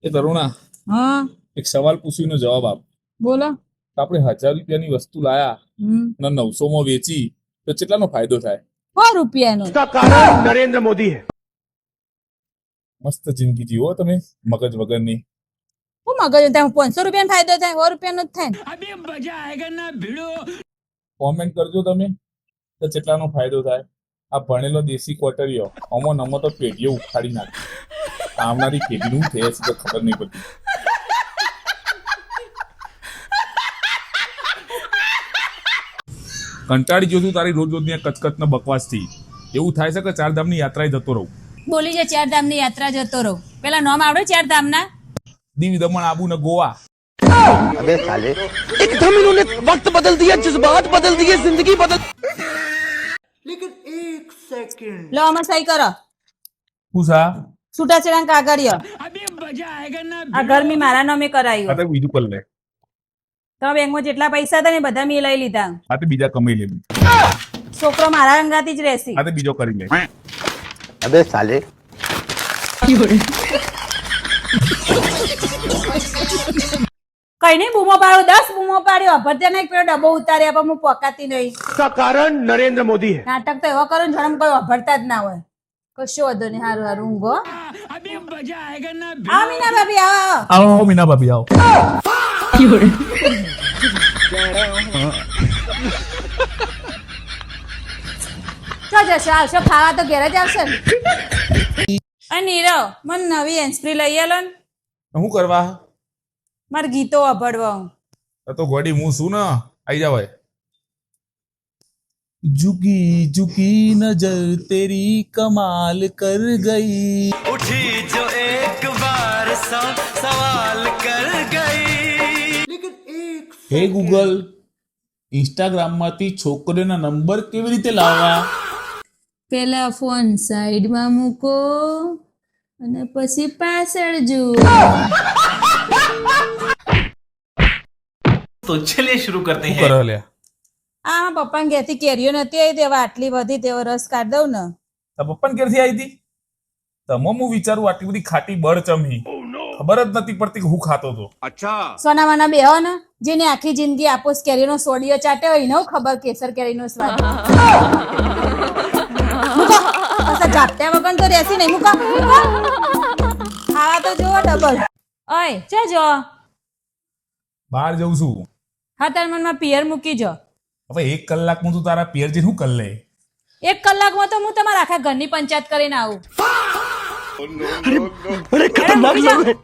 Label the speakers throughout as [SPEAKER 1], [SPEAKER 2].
[SPEAKER 1] એ તરુણા,
[SPEAKER 2] હા
[SPEAKER 1] એક સવાલ પૂછીનો જવાબ આપ.
[SPEAKER 2] બોલો.
[SPEAKER 1] આપણે 1000 રૂપિયાની વસ્તુ લાયા ને 900 માં વેચી તો કેટલાનો ફાયદો થાય?
[SPEAKER 2] 100 રૂપિયાનો.
[SPEAKER 3] इसका कारण नरेंद्र मोदी है।
[SPEAKER 1] મસ્ત જિંદગી જીવો તમે, મગજ વગરની.
[SPEAKER 2] હું મગજ ત્યાં 500 રૂપિયાનો ફાયદો થાય, 100 રૂપિયાનો જ થાય ને.
[SPEAKER 1] કોમેન્ટ કરજો તમે તો કેટલાનો ફાયદો થાય. આ ભણેલો દેશી કોટરીઓ અમો તો પેઢીઓ ઉખાડી નાખે. આવનારી પેઢીનું થયે છે તો ખબર નહીં પડતી. કંટાળી ગયો છું તારી રોજ રોજની આ કચકચના બકવાસથી. એવું થાય છે કે ચારધામની યાત્રાએ જતો રહું.
[SPEAKER 2] બોલી જાય 4 ધામની યાત્રા જતો રહો. પેલા નામ આવડે 4 ધામના?
[SPEAKER 1] દીવ, દમણ, આબુ ને ગોવા.
[SPEAKER 3] अबे साले एकदम इन्होंने वक्त बदल दिया, जज्बात बदल दिए, जिंदगी बदल। लेकिन एक सेकंड
[SPEAKER 2] લો આમાં સહી કરો.
[SPEAKER 1] પૂછા
[SPEAKER 2] છૂટાછેડા કાગળિયો. આ ઘર મેં મારા નામે કરાયું.
[SPEAKER 1] આ બીજું કર લે.
[SPEAKER 2] તો બેંકમાં જેટલા પૈસા હતા ને બધા મેં લઈ લીધા.
[SPEAKER 1] આ તો બીજા કમાઈ લે.
[SPEAKER 2] છોકરો મારા અંગાથી જ રહેશે.
[SPEAKER 1] આ તો બીજો કરી લે.
[SPEAKER 3] अबे साले
[SPEAKER 2] કઈ નહીં બૂમો પાડો, 10 બૂમો પાડ્યો. ભરત્યા નહીં પેલો ડબ્બો ઉતાર્યા પણ હું પોકાતી નહીં.
[SPEAKER 3] इसका कारण नरेंद्र मोदी है।
[SPEAKER 2] નાટક તો એવો કરો ને જણમ કોઈ અભરતા જ ના હોય. કશો વાંધો નહીં, હારું હારું ઊંઘો. આવો મીના ભાભી આવો.
[SPEAKER 1] આવો મીના ભાભી આવો.
[SPEAKER 2] ચો જશો આવશો ખાવા તો ઘેર જ આવશે ને. અને નીરવ મને નવી હેન્ડસ્પ્રી લઈ આલો ને.
[SPEAKER 1] શું કરવા?
[SPEAKER 2] મારે ગીતો અભળવા.
[SPEAKER 1] આ તો ગોડી હું શું ને આઈ જાવ. ઝુકી ઝુકી નજર તેરી કમાલ કર ગઈ,
[SPEAKER 4] उठी जो एक बार सवाल कर गई।
[SPEAKER 1] હે ગૂગલ, ઇન્સ્ટાગ્રામ માંથી છોકરીઓના નંબર કેવી રીતે લાવવા?
[SPEAKER 2] પેલા ફોન સાઈડમાં મૂકો અને પછી પાછળ જુઓ.
[SPEAKER 4] तो चलिए शुरू करते
[SPEAKER 1] શું
[SPEAKER 4] हैं।
[SPEAKER 1] કરે લ્યા?
[SPEAKER 2] આ પપ્પા ઘેરથી કેરીઓ નથી આવી તેવા આટલી બધી તેવો રસ કાઢ દઉં ને.
[SPEAKER 1] તારા પપ્પાને ક્યારથી આવી હતી? તમો હું વિચારું આટલી બધી ખાટી બળ ચમહી, ખબર જ નથી પડતી કે હું ખાતો હતો.
[SPEAKER 2] સોનામાના બેહો ને, જેને આખી જિંદગી આપોસ કેરીનો સોડિયો ચાટ્યો હોય ને ખબર કેસર કેરીનો સ્વાદ. મૂકો. પાછા ઝાપટ્યા વગર તો રહેશે નહીં. મૂકો. ખાવા તો જુઓ ડબલ. ઓય ચો જો.
[SPEAKER 1] બહાર જઉં છું.
[SPEAKER 2] હા તાર મનમાં પિયર મૂકી જો.
[SPEAKER 1] હવે 1 કલાકમાં તું તારા પિયર જઈને શું કર લે?
[SPEAKER 2] 1 કલાકમાં તો હું તમારા આખા ઘરની પંચાયત કરીને આવું.
[SPEAKER 3] अरे खतरनाक लोग हैं।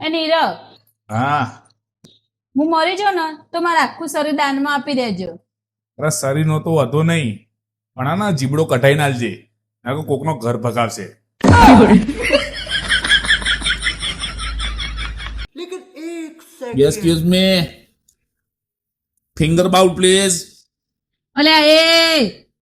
[SPEAKER 2] એ નીરવ,
[SPEAKER 1] હા,
[SPEAKER 2] હું મરી જાઉં ને તો મારા આખું શરીર દાનમાં આપી દેજો.
[SPEAKER 1] અરે શરીરનો તો વધો નહીં, પણ આના જીબડો કઢાઈ નાલજે, ના કોકનો ઘર ભગાવશે. Excuse me, finger bowl please.
[SPEAKER 2] અલ્યા એ